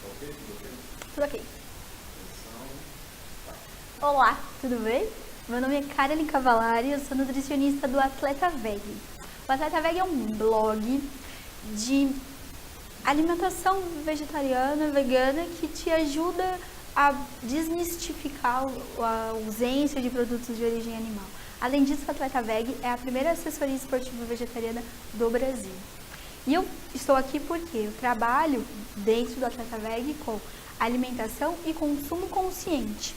Ok? Tudo ok? Tudo ok. Atenção. Olá, tudo bem? Meu nome é Caroline Cavallari, eu sou nutricionista do Atleta Veg. O Atleta Veg é um blog de alimentação vegetariana, vegana, que te ajuda a desmistificar a ausência de produtos de origem animal. Além disso, o Atleta Veg é a primeira assessoria esportiva vegetariana do Brasil. E eu estou aqui porque eu trabalho dentro do Atleta Veg com alimentação e consumo consciente.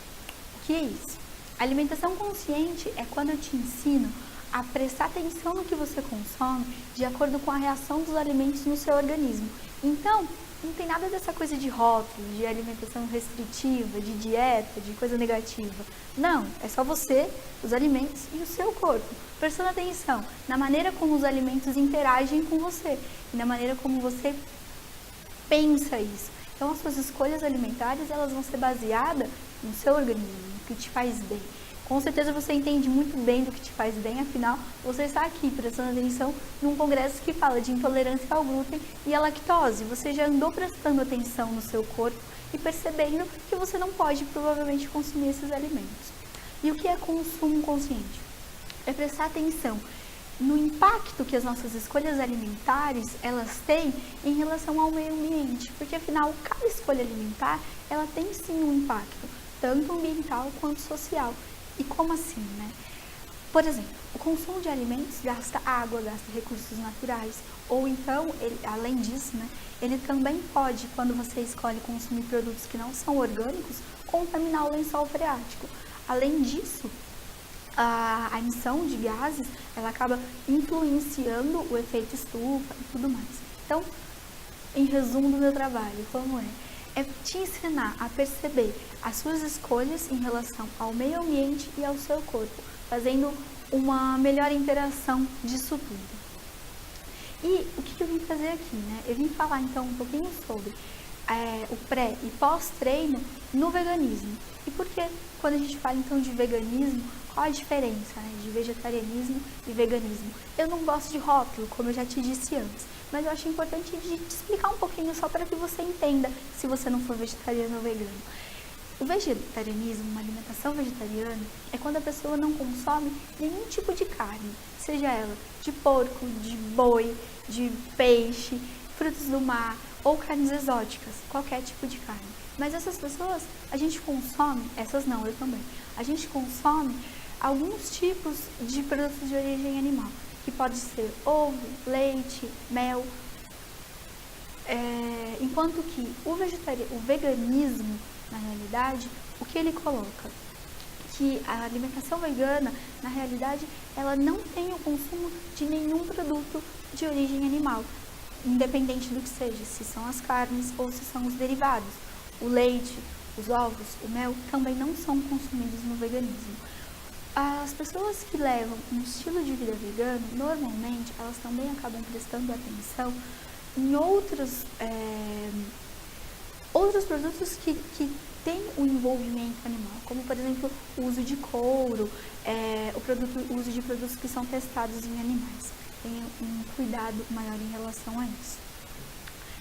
O que é isso? Alimentação consciente é quando eu te ensino a prestar atenção no que você consome de acordo com a reação dos alimentos no seu organismo. Então, não tem nada dessa coisa de rótulo, de alimentação restritiva, de dieta, de coisa negativa. Não, é só você, os alimentos e o seu corpo. Prestando atenção na maneira como os alimentos interagem com você e na maneira como você pensa isso. Então, as suas escolhas alimentares, elas vão ser baseadas no seu organismo, no que te faz bem. Com certeza você entende muito bem do que te faz bem, afinal, você está aqui prestando atenção num congresso que fala de intolerância ao glúten e à lactose. Você já andou prestando atenção no seu corpo e percebendo que você não pode provavelmente consumir esses alimentos. E o que é consumo consciente? É prestar atenção no impacto que as nossas escolhas alimentares elas têm em relação ao meio ambiente, porque afinal cada escolha alimentar ela tem sim um impacto, tanto ambiental quanto social. E como assim, né? Por exemplo, o consumo de alimentos gasta água, gasta recursos naturais, ou então, além disso, né, ele também pode, quando você escolhe consumir produtos que não são orgânicos, contaminar o lençol freático. Além disso, a emissão de gases, ela acaba influenciando o efeito estufa e tudo mais. Então, em resumo do meu trabalho, como é te ensinar a perceber as suas escolhas em relação ao meio ambiente e ao seu corpo, fazendo uma melhor interação disso tudo. E o que eu vim fazer aqui, né? Eu vim falar então um pouquinho sobre o pré e pós-treino no veganismo. E por que, quando a gente fala então de veganismo, qual a diferença, né, de vegetarianismo e veganismo? Eu não gosto de rótulo, como eu já te disse antes, mas eu acho importante de te explicar um pouquinho só para que você entenda se você não for vegetariano ou vegano. O vegetarianismo, uma alimentação vegetariana, é quando a pessoa não consome nenhum tipo de carne, seja ela de porco, de boi, de peixe, frutos do mar ou carnes exóticas, qualquer tipo de carne. Mas essas pessoas, a gente consome, essas não, eu também, a gente consome alguns tipos de produtos de origem animal, que pode ser ovo, leite, mel, enquanto que o veganismo, na realidade, o que ele coloca? Que a alimentação vegana, na realidade, ela não tem o consumo de nenhum produto de origem animal, independente do que seja, se são as carnes ou se são os derivados. O leite, os ovos, o mel também não são consumidos no veganismo. As pessoas que levam um estilo de vida vegano, normalmente, elas também acabam prestando atenção em outros produtos que têm o envolvimento animal, como, por exemplo, o uso de couro, o uso de produtos que são testados em animais. Tem um cuidado maior em relação a isso.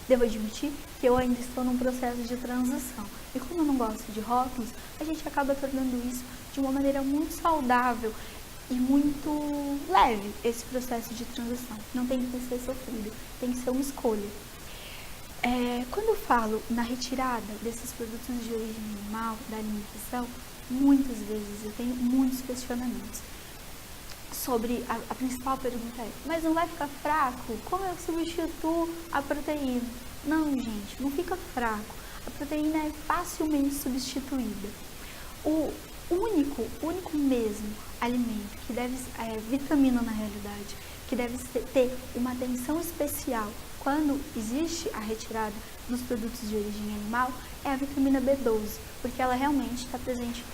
Devo admitir que eu ainda estou num processo de transição. E como eu não gosto de rótulos, a gente acaba tornando isso de uma maneira muito saudável e muito leve, esse processo de transição. Não tem que ser sofrido, tem que ser uma escolha. Quando eu falo na retirada desses produtos de origem animal da alimentação, muitas vezes eu tenho muitos questionamentos. Sobre a principal pergunta mas não vai ficar fraco? Como eu substituo a proteína? Não, gente, não fica fraco. A proteína é facilmente substituída. O único mesmo alimento que deve, vitamina na realidade, que deve ter uma atenção especial quando existe a retirada dos produtos de origem animal, é a vitamina B12, porque ela realmente está presente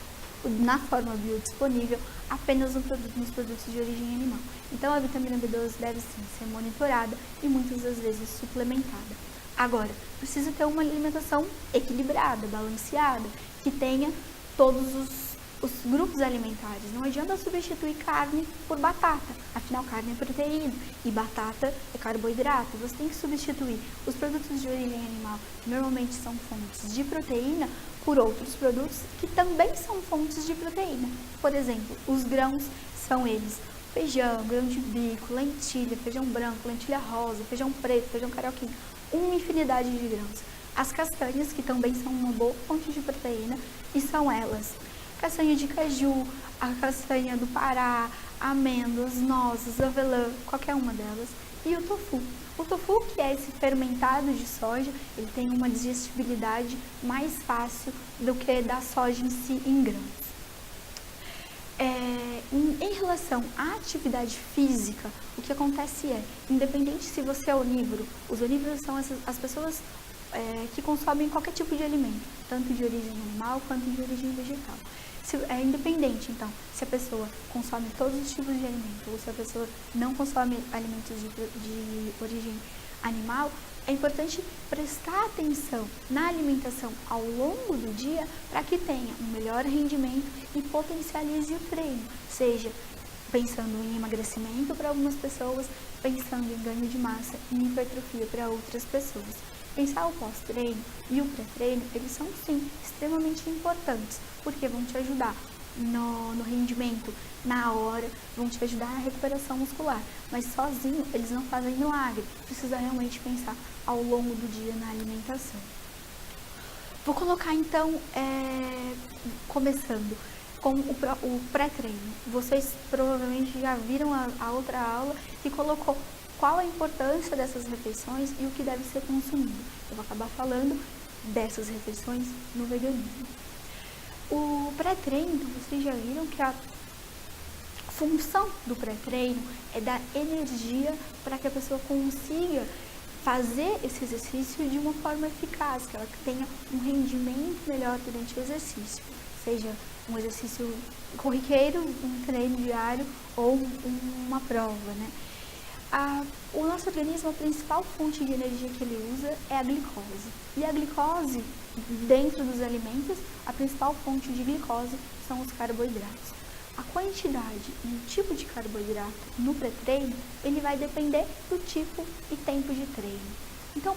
na forma biodisponível apenas nos produtos de origem animal. Então a vitamina B12 deve sim ser monitorada e muitas das vezes suplementada. Agora, precisa ter uma alimentação equilibrada, balanceada, que tenha todos os grupos alimentares. Não adianta substituir carne por batata, afinal carne é proteína e batata é carboidrato. Você tem que substituir os produtos de origem animal, que normalmente são fontes de proteína, por outros produtos que também são fontes de proteína. Por exemplo, os grãos são eles: feijão, grão de bico, lentilha, feijão branco, lentilha rosa, feijão preto, feijão carioquinha, uma infinidade de grãos. As castanhas, que também são uma boa fonte de proteína, e são elas: castanha de caju, a castanha do Pará, amêndoas, nozes, avelã, qualquer uma delas, e o tofu. O tofu, que é esse fermentado de soja, ele tem uma digestibilidade mais fácil do que da soja em si em grãos. Em relação à atividade física, o que acontece é, independente se você é onívoro, os onívoros são as pessoas que consomem qualquer tipo de alimento, tanto de origem animal quanto de origem vegetal. É independente, então, se a pessoa consome todos os tipos de alimento ou se a pessoa não consome alimentos de origem animal, é importante prestar atenção na alimentação ao longo do dia para que tenha um melhor rendimento e potencialize o treino, seja pensando em emagrecimento para algumas pessoas, pensando em ganho de massa e hipertrofia para outras pessoas. Pensar o pós-treino e o pré-treino, eles são sim extremamente importantes, porque vão te ajudar no rendimento, na hora, vão te ajudar na recuperação muscular, mas sozinho eles não fazem milagre, precisa realmente pensar ao longo do dia na alimentação. Vou colocar então, começando com o pré-treino. Vocês provavelmente já viram a outra aula que colocou qual a importância dessas refeições e o que deve ser consumido. Eu vou acabar falando dessas refeições no veganismo. O pré-treino, vocês já viram que a função do pré-treino é dar energia para que a pessoa consiga fazer esse exercício de uma forma eficaz, que ela tenha um rendimento melhor durante o exercício, seja um exercício corriqueiro, um treino diário ou uma prova, né? O nosso organismo, a principal fonte de energia que ele usa é a glicose. E a glicose, dentro dos alimentos, a principal fonte de glicose são os carboidratos. A quantidade e o tipo de carboidrato no pré-treino, ele vai depender do tipo e tempo de treino. Então,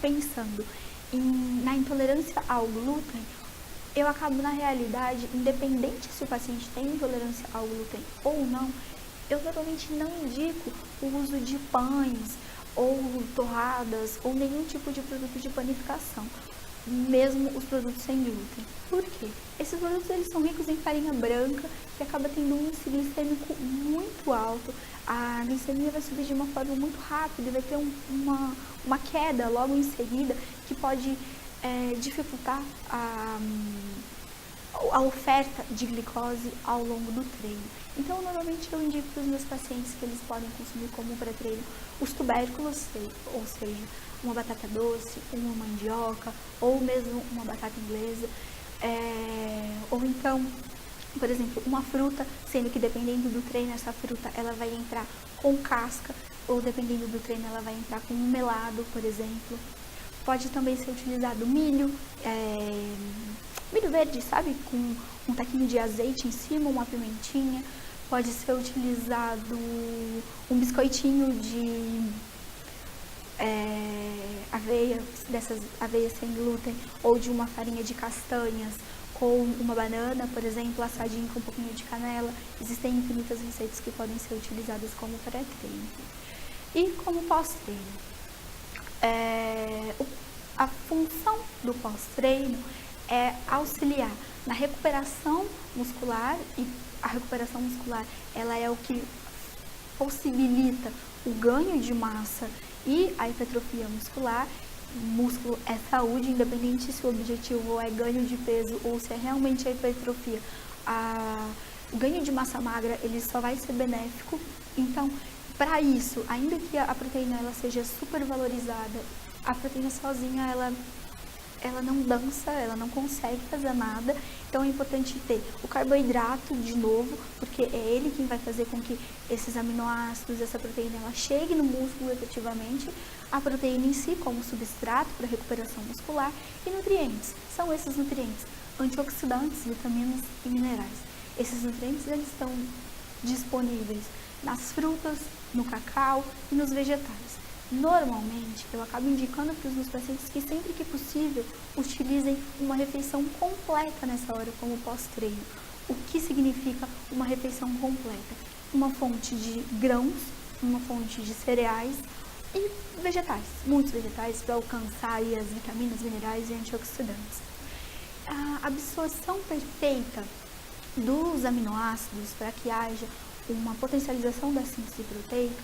pensando na intolerância ao glúten, eu acabo, na realidade, independente se o paciente tem intolerância ao glúten ou não, eu normalmente não indico o uso de pães ou torradas ou nenhum tipo de produto de panificação, mesmo os produtos sem glúten. Por quê? Esses produtos eles são ricos em farinha branca, que acaba tendo um índice glicêmico muito alto. A glicemia vai subir de uma forma muito rápida e vai ter uma queda logo em seguida que pode dificultar a oferta de glicose ao longo do treino. Então, normalmente eu indico para os meus pacientes que eles podem consumir como pré-treino os tubérculos, ou seja, uma batata doce, uma mandioca, ou mesmo uma batata inglesa, ou então, por exemplo, uma fruta, sendo que dependendo do treino, essa fruta ela vai entrar com casca, ou dependendo do treino, ela vai entrar com um melado, por exemplo. Pode também ser utilizado milho verde, sabe? Com um taquinho de azeite em cima, uma pimentinha. Pode ser utilizado um biscoitinho de aveia, dessas aveias sem glúten, ou de uma farinha de castanhas com uma banana, por exemplo, assadinho com um pouquinho de canela. Existem infinitas receitas que podem ser utilizadas como pré-treino. E como pós-treino. A função do pós-treino é auxiliar na recuperação muscular, e a recuperação muscular ela é o que possibilita o ganho de massa e a hipertrofia muscular. Músculo é saúde, independente se o objetivo é ganho de peso ou se é realmente a hipertrofia. O ganho de massa magra ele só vai ser benéfico. Então, para isso, ainda que a proteína ela seja super valorizada, a proteína sozinha ela não dança, ela não consegue fazer nada. Então é importante ter o carboidrato de novo, porque é ele quem vai fazer com que esses aminoácidos, essa proteína, ela chegue no músculo efetivamente. A proteína em si como substrato para recuperação muscular e nutrientes. São esses nutrientes: antioxidantes, vitaminas e minerais. Esses nutrientes eles estão disponíveis nas frutas, no cacau e nos vegetais. Normalmente, eu acabo indicando para os meus pacientes que sempre que possível utilizem uma refeição completa nessa hora como pós-treino. O que significa uma refeição completa? Uma fonte de grãos, uma fonte de cereais e vegetais, muitos vegetais para alcançar aí as vitaminas, minerais e antioxidantes. A absorção perfeita dos aminoácidos para que haja uma potencialização da síntese proteica,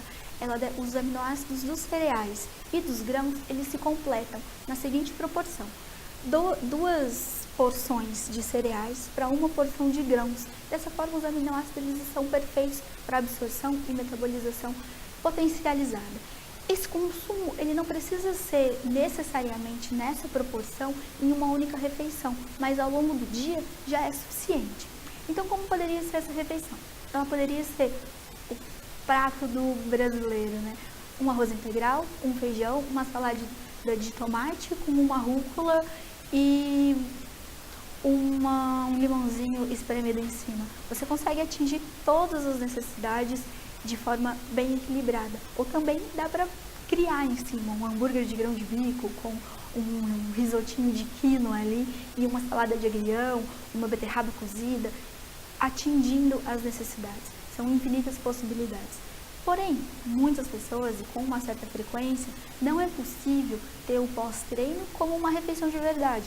os aminoácidos dos cereais e dos grãos, eles se completam na seguinte proporção: duas porções de cereais para uma porção de grãos. Dessa forma, os aminoácidos eles são perfeitos para absorção e metabolização potencializada. Esse consumo ele não precisa ser necessariamente nessa proporção em uma única refeição, mas ao longo do dia já é suficiente. Então, como poderia ser essa refeição? Ela poderia ser o prato do brasileiro, né? Um arroz integral, um feijão, uma salada de tomate com uma rúcula e um limãozinho espremido em cima. Você consegue atingir todas as necessidades de forma bem equilibrada. Ou também dá para criar em cima um hambúrguer de grão de bico com um risotinho de quinoa ali e uma salada de agrião, uma beterraba cozida, atingindo as necessidades. São infinitas possibilidades. Porém, muitas pessoas, e com uma certa frequência, não é possível ter o pós-treino como uma refeição de verdade.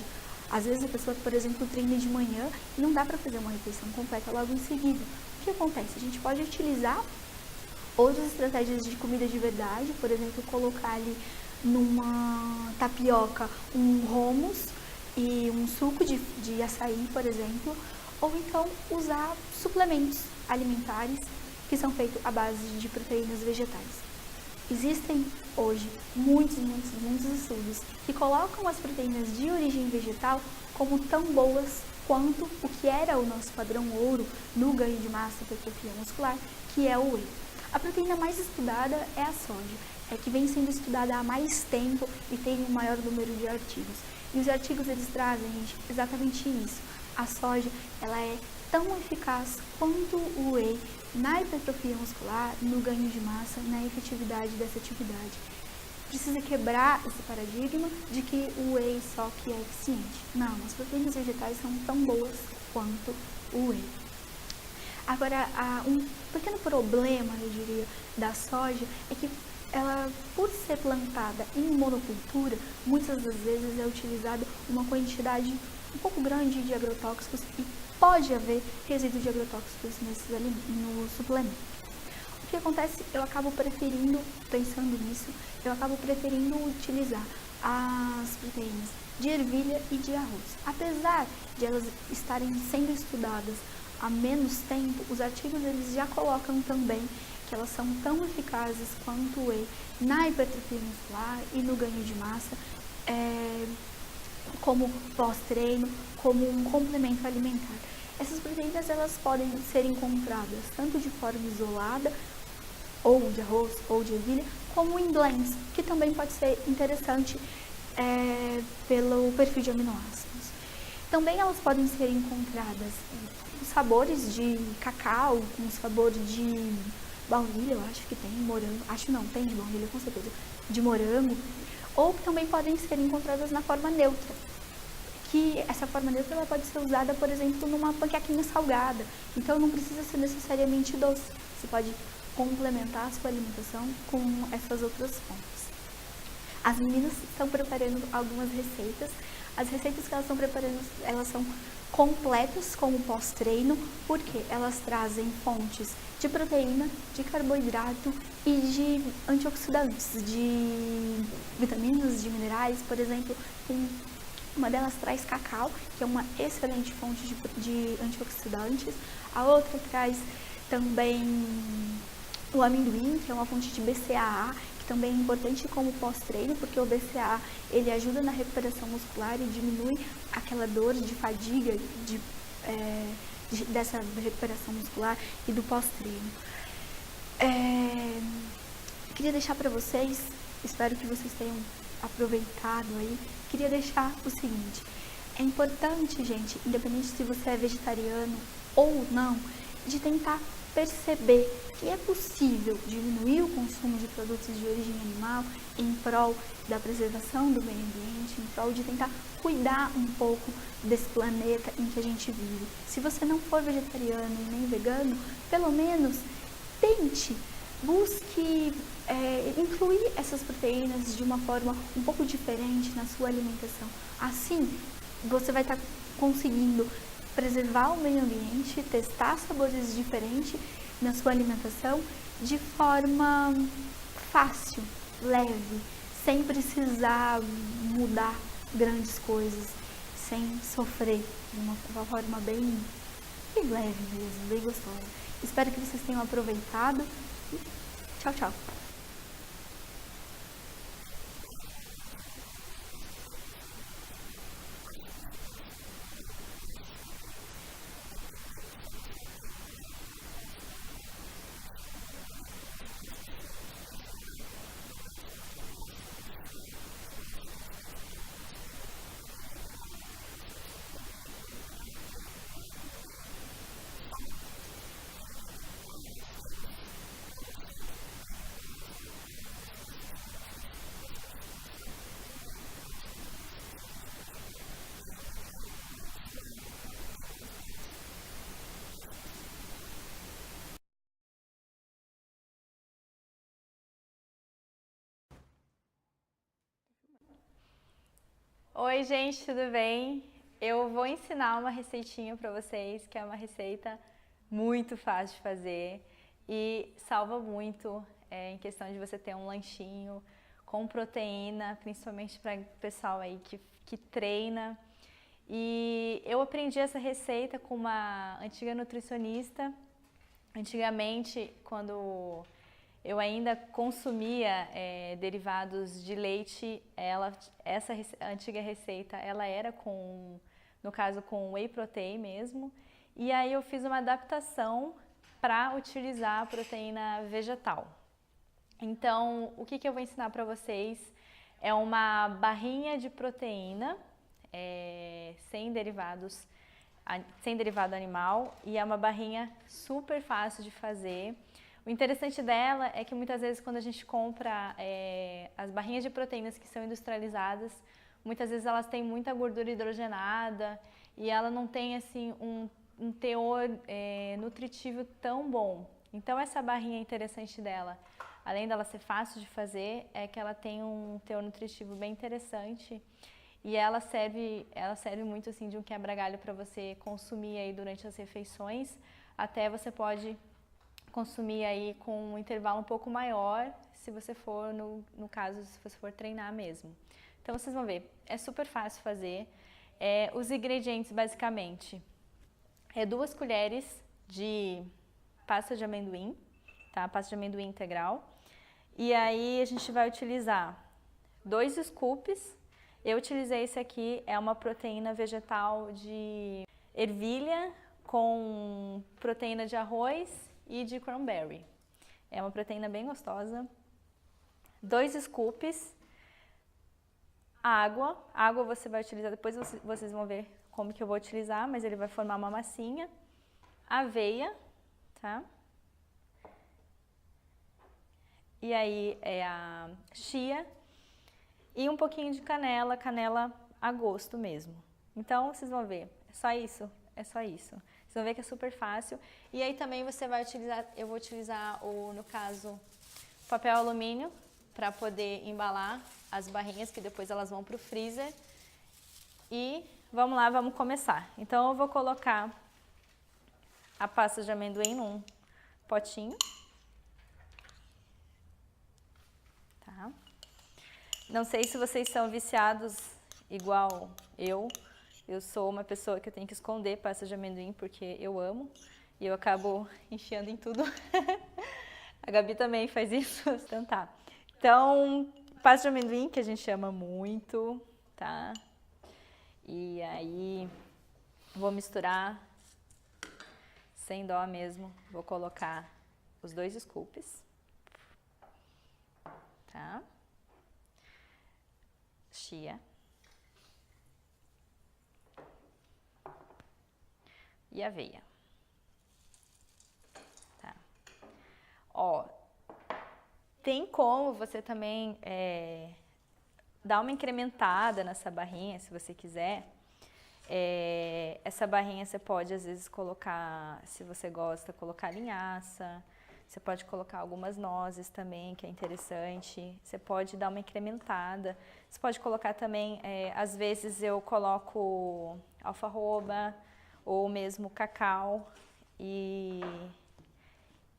Às vezes a pessoa, por exemplo, treina de manhã e não dá para fazer uma refeição completa logo em seguida. O que acontece? A gente pode utilizar outras estratégias de comida de verdade, por exemplo, colocar ali numa tapioca um hummus e um suco de açaí, por exemplo, ou então usar suplementos alimentares que são feitos à base de proteínas vegetais. Existem hoje muitos estudos que colocam as proteínas de origem vegetal como tão boas quanto o que era o nosso padrão ouro no ganho de massa e hipertrofia muscular, que é o whey. A proteína mais estudada é a soja, que vem sendo estudada há mais tempo e tem um maior número de artigos. E os artigos eles trazem, gente, exatamente isso. A soja ela é tão eficaz quanto o whey na hipertrofia muscular, no ganho de massa, na efetividade dessa atividade. Precisa quebrar esse paradigma de que o whey só que é eficiente. Não, as proteínas vegetais são tão boas quanto o whey. Agora, um pequeno problema, eu diria, da soja é que ela, por ser plantada em monocultura, muitas das vezes é utilizada uma quantidade um pouco grande de agrotóxicos e pode haver resíduo de agrotóxicos no suplemento. O que acontece? Eu acabo preferindo, pensando nisso, utilizar as proteínas de ervilha e de arroz. Apesar de elas estarem sendo estudadas há menos tempo, os artigos eles já colocam também que elas são tão eficazes quanto o whey na hipertrofia muscular e no ganho de massa, como pós-treino, como um complemento alimentar. Essas proteínas elas podem ser encontradas tanto de forma isolada, ou de arroz, ou de ervilha, como em blends, que também pode ser interessante pelo perfil de aminoácidos. Também elas podem ser encontradas com sabores de cacau, com sabor de baunilha, eu acho que tem, morango, tem de baunilha com certeza, de morango, ou também podem ser encontradas na forma neutra, que essa forma neutra ela pode ser usada, por exemplo, numa panquequinha salgada, então não precisa ser necessariamente doce, você pode complementar a sua alimentação com essas outras fontes. As meninas estão preparando algumas receitas, as receitas que elas estão preparando, elas são completas como pós-treino, porque elas trazem fontes de proteína, de carboidrato e de antioxidantes, de vitaminas, de minerais, por exemplo, uma delas traz cacau, que é uma excelente fonte de antioxidantes, a outra traz também o amendoim, que é uma fonte de BCAA, que também é importante como pós-treino, porque o BCAA ele ajuda na recuperação muscular e diminui aquela dor de fadiga dessa recuperação muscular e do pós-treino. Queria deixar para vocês, espero que vocês tenham aproveitado aí, queria deixar o seguinte: É importante, gente, independente se você é vegetariano ou não, de tentar perceber que é possível diminuir o consumo de produtos de origem animal em prol da preservação do meio ambiente, em prol de tentar cuidar um pouco desse planeta em que a gente vive. Se você não for vegetariano e nem vegano, pelo menos tente, busque incluir essas proteínas de uma forma um pouco diferente na sua alimentação. Assim, você vai estar conseguindo preservar o meio ambiente, testar sabores diferentes na sua alimentação de forma fácil, leve, sem precisar mudar grandes coisas, sem sofrer, de uma forma bem leve mesmo, bem gostosa. Espero que vocês tenham aproveitado e tchau, tchau! Oi, gente, tudo bem? Eu vou ensinar uma receitinha para vocês, que é uma receita muito fácil de fazer e salva muito em questão de você ter um lanchinho com proteína, principalmente para o pessoal aí que treina. E eu aprendi essa receita com uma antiga nutricionista. Antigamente, quando eu ainda consumia derivados de leite, essa antiga receita, ela era no caso, com whey protein mesmo. E aí eu fiz uma adaptação para utilizar a proteína vegetal. Então, o que eu vou ensinar para vocês é uma barrinha de proteína sem derivado animal, e é uma barrinha super fácil de fazer. O interessante dela é que muitas vezes quando a gente compra as barrinhas de proteínas que são industrializadas, muitas vezes elas têm muita gordura hidrogenada e ela não tem assim um teor nutritivo tão bom. Então essa barrinha interessante dela, além dela ser fácil de fazer, é que ela tem um teor nutritivo bem interessante. E ela serve muito assim de um quebra-galho para você consumir aí durante as refeições. Até você pode consumir aí com um intervalo um pouco maior, se você for, no caso, se você for treinar mesmo. Então vocês vão ver, é super fácil fazer. Os ingredientes basicamente 2 colheres de pasta de amendoim, tá? Pasta de amendoim integral. E aí a gente vai utilizar 2 scoops. Eu utilizei esse aqui, é uma proteína vegetal de ervilha com proteína de arroz e de cranberry. É uma proteína bem gostosa. 2 scoops. Água você vai utilizar, depois vocês vão ver como que eu vou utilizar, mas ele vai formar uma massinha. Aveia, tá? E aí a chia. E um pouquinho de canela a gosto mesmo. Então, vocês vão ver, é só isso. Vocês vão ver que é super fácil. E aí também você vai utilizar, eu vou utilizar, no caso, papel alumínio para poder embalar as barrinhas, que depois elas vão para o freezer. E vamos lá, vamos começar. Então, eu vou colocar a pasta de amendoim num potinho. Tá? Não sei se vocês são viciados igual eu. Eu sou uma pessoa que eu tenho que esconder pasta de amendoim porque eu amo. E eu acabo enfiando em tudo. A Gabi também faz isso. Então tá. Então, pasta de amendoim que a gente ama muito, tá? E aí, vou misturar sem dó mesmo. Vou colocar os 2 scoops. Tá? Chia. e aveia. Tá. Ó, tem como você também dar uma incrementada nessa barrinha, se você quiser. Essa barrinha você pode, às vezes, colocar, se você gosta, colocar linhaça. Você pode colocar algumas nozes também, que é interessante. Você pode dar uma incrementada. Você pode colocar também, às vezes eu coloco alfarroba ou mesmo cacau e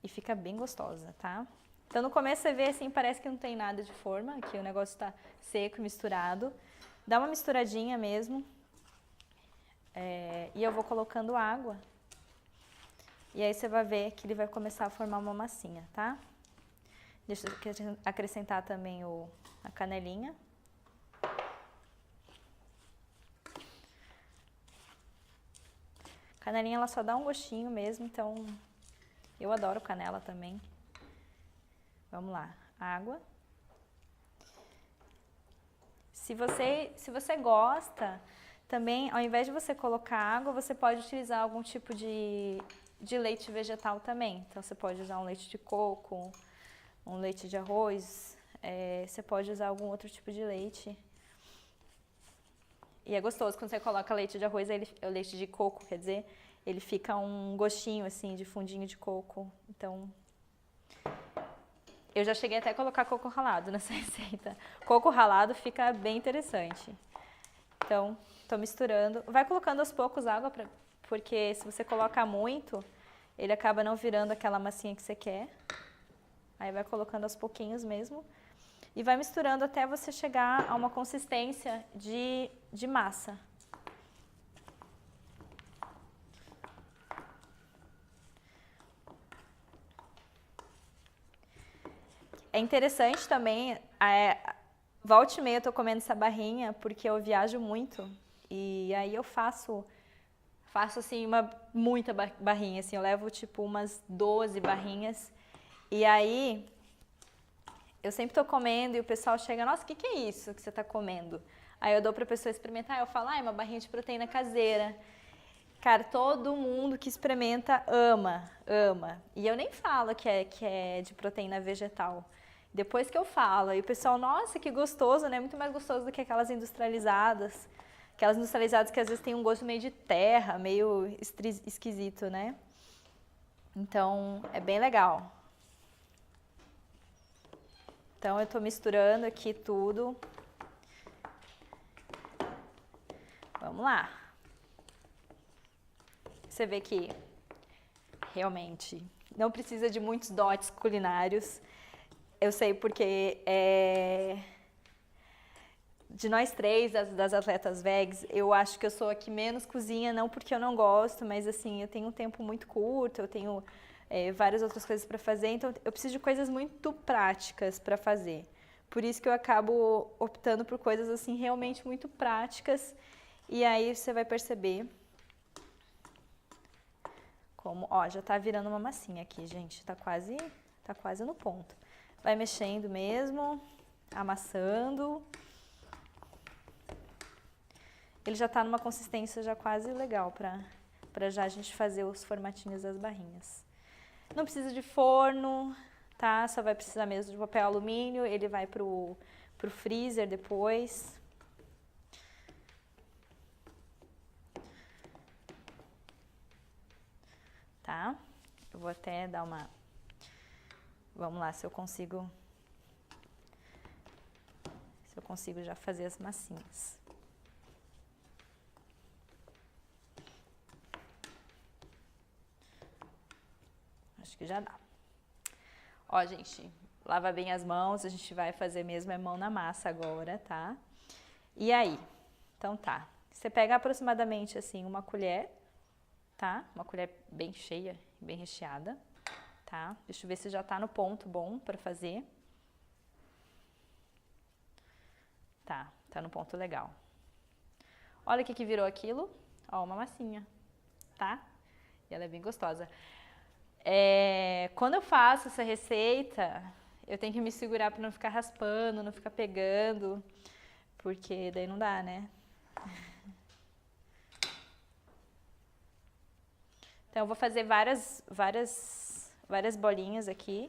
fica bem gostosa, tá? Então no começo você vê assim, parece que não tem nada de forma, que o negócio tá seco, misturado. Dá uma misturadinha mesmo. E eu vou colocando água. E aí você vai ver que ele vai começar a formar uma massinha, tá? Deixa eu acrescentar também a canelinha. Canelinha ela só dá um gostinho mesmo, então eu adoro canela também. Vamos lá, água. Se você gosta, também ao invés de você colocar água, você pode utilizar algum tipo de leite vegetal também. Então você pode usar um leite de coco, um leite de arroz, você pode usar algum outro tipo de leite. E é gostoso quando você coloca leite de arroz, leite de coco, quer dizer, ele fica um gostinho assim de fundinho de coco. Então, eu já cheguei até a colocar coco ralado nessa receita. Coco ralado fica bem interessante. Então, tô misturando. Vai colocando aos poucos água, porque se você colocar muito, ele acaba não virando aquela massinha que você quer. Aí vai colocando aos pouquinhos mesmo. E vai misturando até você chegar a uma consistência de massa. É interessante também, volta e meia eu tô comendo essa barrinha, porque eu viajo muito. E aí eu faço assim, muita barrinha, assim, eu levo tipo umas 12 barrinhas. E aí, eu sempre tô comendo e o pessoal chega, nossa, o que é isso que você tá comendo? Aí eu dou pra pessoa experimentar, eu falo, é uma barrinha de proteína caseira. Cara, todo mundo que experimenta ama. E eu nem falo que é de proteína vegetal. Depois que eu falo, e o pessoal, nossa, que gostoso, né? Muito mais gostoso do que aquelas industrializadas. Aquelas industrializadas que às vezes tem um gosto meio de terra, meio esquisito, né? Então, é bem legal. Então, eu tô misturando aqui tudo. Vamos lá. Você vê que realmente não precisa de muitos dotes culinários. Eu sei porque de nós três, das atletas vegs, eu acho que eu sou a que menos cozinha, não porque eu não gosto, mas assim, eu tenho um tempo muito curto, eu tenho várias outras coisas para fazer, então eu preciso de coisas muito práticas para fazer. Por isso que eu acabo optando por coisas assim realmente muito práticas, e aí você vai perceber como, ó, já tá virando uma massinha aqui, gente, tá quase no ponto. Vai mexendo mesmo, amassando. Ele já tá numa consistência já quase legal pra já a gente fazer os formatinhos das barrinhas. Não precisa de forno, tá? Só vai precisar mesmo de papel alumínio, ele vai pro freezer depois. Tá? Eu vou até dar uma... Vamos lá, se eu consigo já fazer as massinhas. Acho que já dá. Ó, gente, lava bem as mãos, a gente vai fazer mesmo mão na massa agora, tá? E aí? Então tá. Você pega aproximadamente assim uma colher, tá? Uma colher bem cheia, bem recheada, tá? Deixa eu ver se já tá no ponto bom pra fazer. Tá no ponto legal. Olha o que virou aquilo. Ó, uma massinha, tá? E ela é bem gostosa. Quando eu faço essa receita, eu tenho que me segurar para não ficar raspando, não ficar pegando, porque daí não dá, né? Então eu vou fazer várias bolinhas aqui.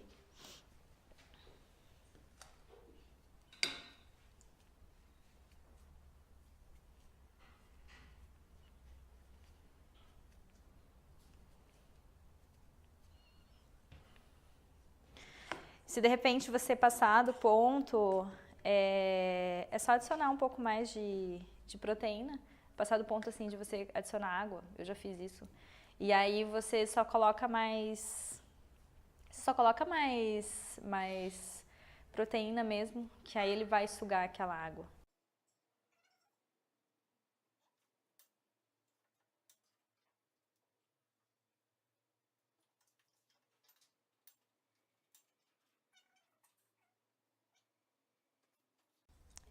Se de repente você passar do ponto, é só adicionar um pouco mais de proteína. Passar do ponto assim de você adicionar água, eu já fiz isso. E aí você só coloca mais proteína mesmo, que aí ele vai sugar aquela água.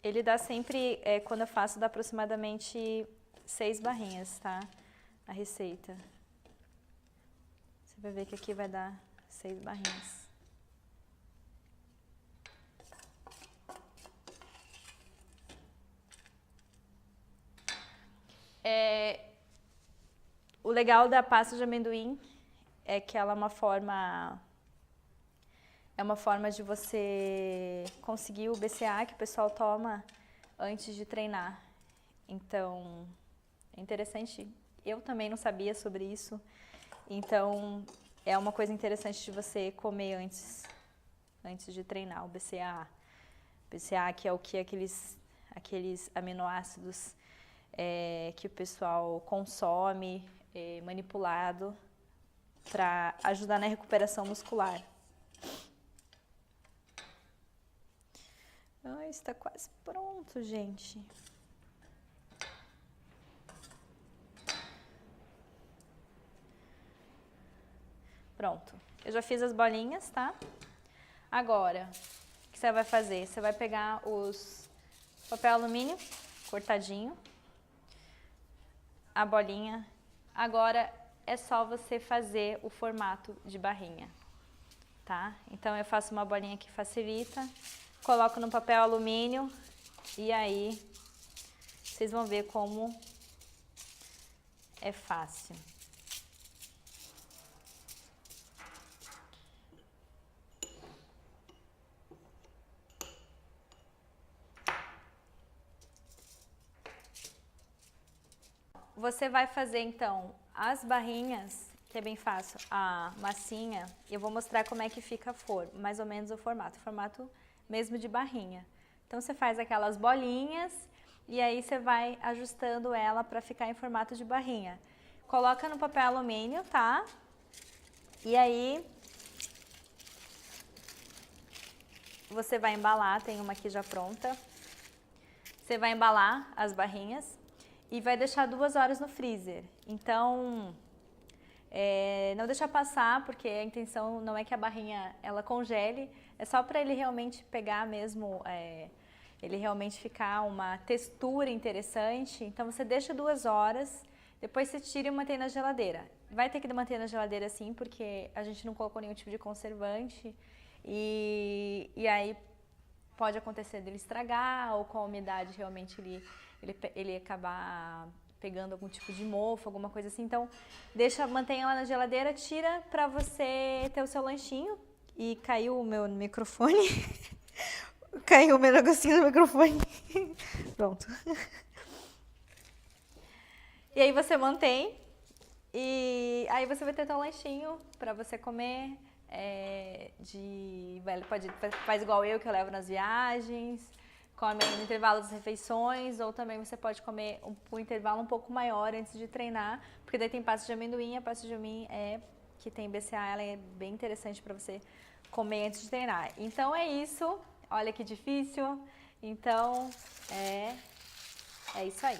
Ele dá sempre, quando eu faço, dá aproximadamente 6 barrinhas, tá? A receita. Você vai ver que aqui vai dar 6 barrinhas. O legal da pasta de amendoim é que ela é uma forma de você conseguir o BCA que o pessoal toma antes de treinar. Então, é interessante. Eu também não sabia sobre isso. Então, é uma coisa interessante de você comer antes de treinar, o BCA. BCA que é o que aqueles aminoácidos que o pessoal consome, manipulado, para ajudar na recuperação muscular. Ai, está quase pronto, gente. Pronto. Eu já fiz as bolinhas, tá? Agora, o que você vai fazer? Você vai pegar os papel alumínio cortadinho, a bolinha. Agora é só você fazer o formato de barrinha, tá? Então eu faço uma bolinha que facilita, coloco no papel alumínio e aí vocês vão ver como é fácil. Você vai fazer então as barrinhas, que é bem fácil, a massinha, e eu vou mostrar como é que fica mais ou menos o formato mesmo de barrinha. Então você faz aquelas bolinhas e aí você vai ajustando ela para ficar em formato de barrinha. Coloca no papel alumínio, tá? E aí você vai embalar, tem uma aqui já pronta. Você vai embalar as barrinhas e vai deixar 2 horas no freezer. Então, não deixar passar, porque a intenção não é que a barrinha ela congele, é só para ele realmente pegar mesmo, ele realmente ficar uma textura interessante. Então você deixa 2 horas, depois você tira e mantém na geladeira. Vai ter que manter na geladeira sim, porque a gente não colocou nenhum tipo de conservante e aí pode acontecer dele estragar ou com a umidade realmente ele acabar pegando algum tipo de mofo, alguma coisa assim. Então, mantenha lá na geladeira, tira pra você ter o seu lanchinho. E caiu o meu microfone. Caiu o meu negocinho no microfone. Pronto. E aí você mantém. E aí você vai ter teu lanchinho pra você comer. Faz igual eu, que eu levo nas viagens. Come no intervalo das refeições, ou também você pode comer um intervalo um pouco maior antes de treinar, porque daí tem pasta de amendoim, a pasta de amendoim que tem BCA, ela é bem interessante para você comer antes de treinar. Então é isso, olha que difícil, então é isso aí.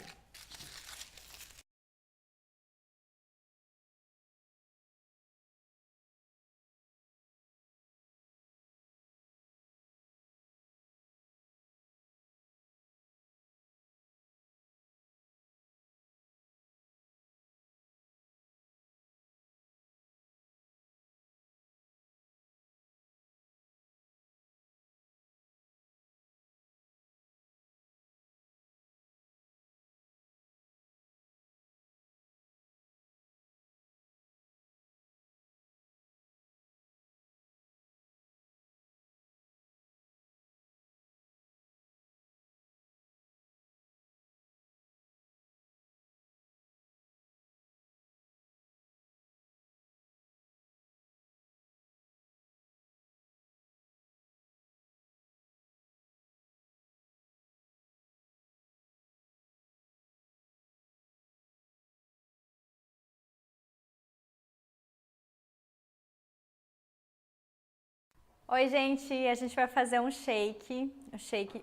Oi, gente, a gente vai fazer um shake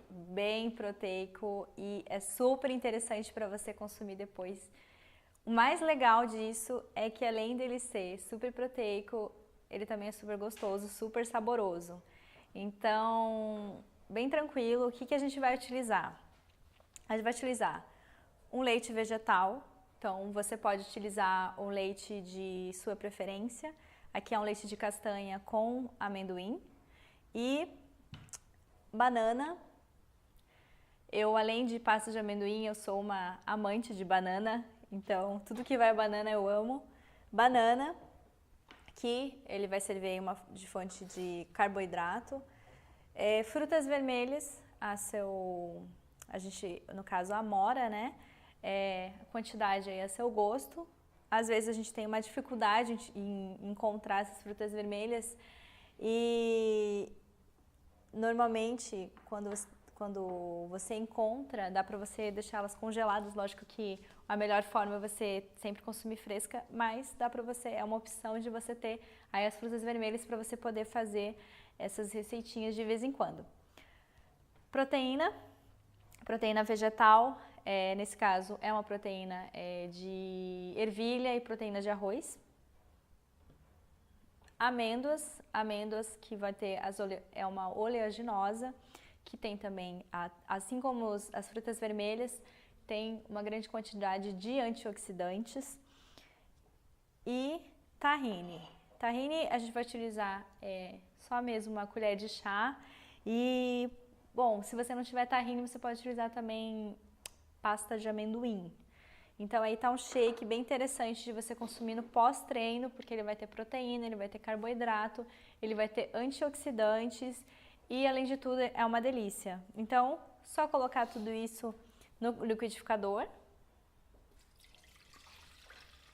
bem proteico e é super interessante para você consumir depois. O mais legal disso é que além dele ser super proteico, ele também é super gostoso, super saboroso. Então, bem tranquilo, o que que a gente vai utilizar? A gente vai utilizar um leite vegetal, então você pode utilizar o leite de sua preferência. Aqui é um leite de castanha com amendoim e banana. Eu, além de pasta de amendoim, eu sou uma amante de banana, então tudo que vai banana eu amo. Banana, que ele vai servir de fonte de carboidrato. Frutas vermelhas, a gente, no caso, a amora, né? A quantidade aí a seu gosto. Às vezes a gente tem uma dificuldade em encontrar essas frutas vermelhas e normalmente quando você encontra, dá para você deixá-las congeladas. Lógico que a melhor forma é você sempre consumir fresca, mas dá para você, é uma opção de você ter aí as frutas vermelhas para você poder fazer essas receitinhas de vez em quando. Proteína vegetal, nesse caso é uma proteína de ervilha e proteína de arroz. Amêndoas que vai ter é uma oleaginosa, que tem também, assim como as frutas vermelhas, tem uma grande quantidade de antioxidantes. E tahine. Tahine a gente vai utilizar só mesmo uma colher de chá. E, bom, se você não tiver tahine, você pode utilizar também pasta de amendoim. Então aí tá um shake bem interessante de você consumir no pós-treino, porque ele vai ter proteína, ele vai ter carboidrato, ele vai ter antioxidantes e além de tudo é uma delícia. Então, só colocar tudo isso no liquidificador.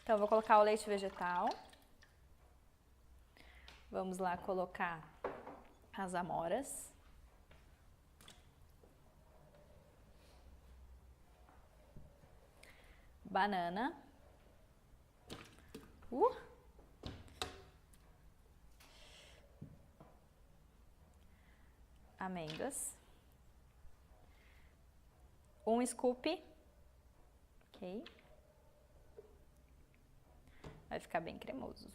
Então eu vou colocar o leite vegetal. Vamos lá colocar as amoras. Banana. Amêndoas. Um scoop. Ok. Vai ficar bem cremoso.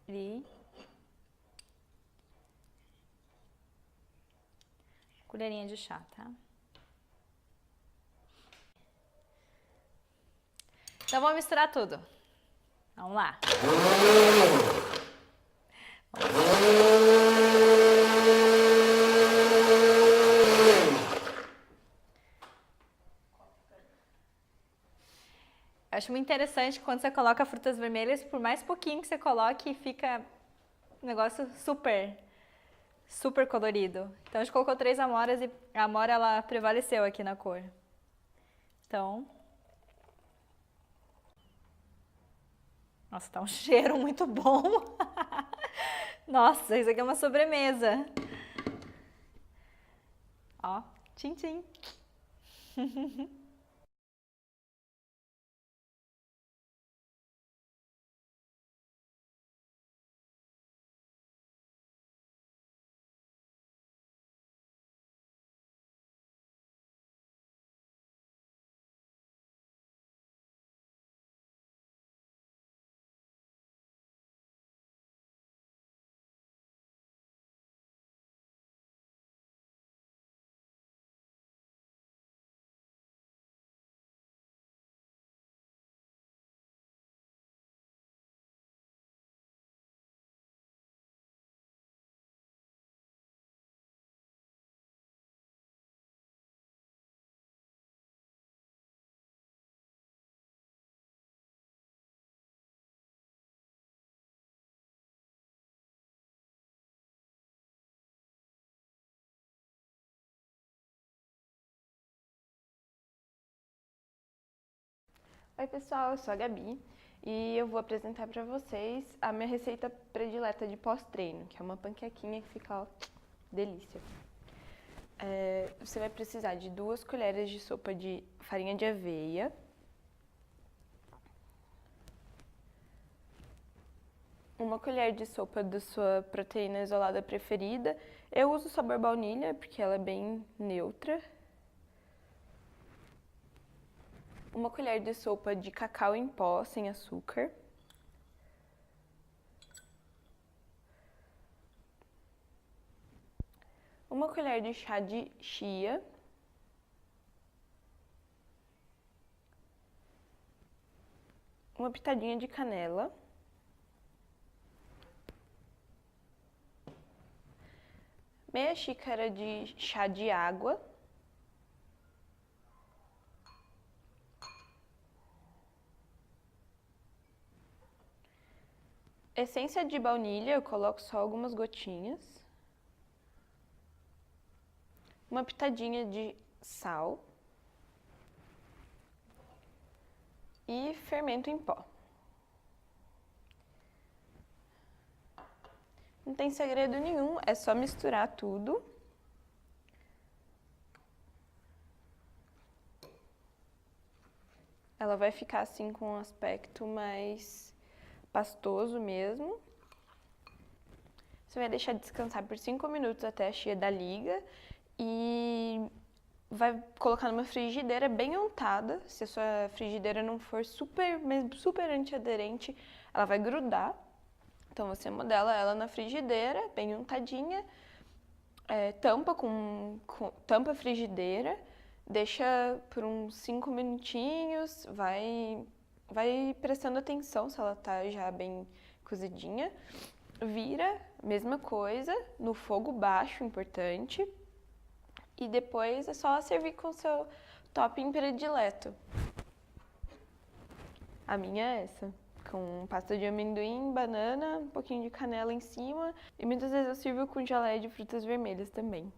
E colherinha de chá, tá? Então vamos misturar tudo. Vamos lá. Eu acho muito interessante que quando você coloca frutas vermelhas, por mais pouquinho que você coloque, fica um negócio super colorido. Então a gente colocou 3 amoras e a amora ela prevaleceu aqui na cor. Então, nossa, tá um cheiro muito bom. Nossa, isso aqui é uma sobremesa. Ó, tchim, tchim. Oi pessoal, eu sou a Gabi e eu vou apresentar para vocês a minha receita predileta de pós-treino, que é uma panquequinha que fica, ó, delícia. Você vai precisar de 2 colheres de sopa de farinha de aveia, 1 colher de sopa da sua proteína isolada preferida. Eu uso o sabor baunilha porque ela é bem neutra. 1 colher de sopa de cacau em pó sem açúcar. 1 colher de chá de chia. 1 pitadinha de canela. Meia xícara de chá de água. Essência de baunilha, eu coloco só algumas gotinhas. 1 pitadinha de sal. E fermento em pó. Não tem segredo nenhum, é só misturar tudo. Ela vai ficar assim com um aspecto mais pastoso mesmo. Você vai deixar descansar por 5 minutos até a chia dar liga e vai colocar numa frigideira bem untada. Se a sua frigideira não for super antiaderente, ela vai grudar. Então você modela ela na frigideira, bem untadinha, tampa a frigideira, deixa por uns 5 minutinhos, vai prestando atenção se ela tá já bem cozidinha. Vira, mesma coisa, no fogo baixo, importante. E depois é só servir com o seu topping predileto. A minha é essa, com pasta de amendoim, banana, um pouquinho de canela em cima. E muitas vezes eu sirvo com geleia de frutas vermelhas também.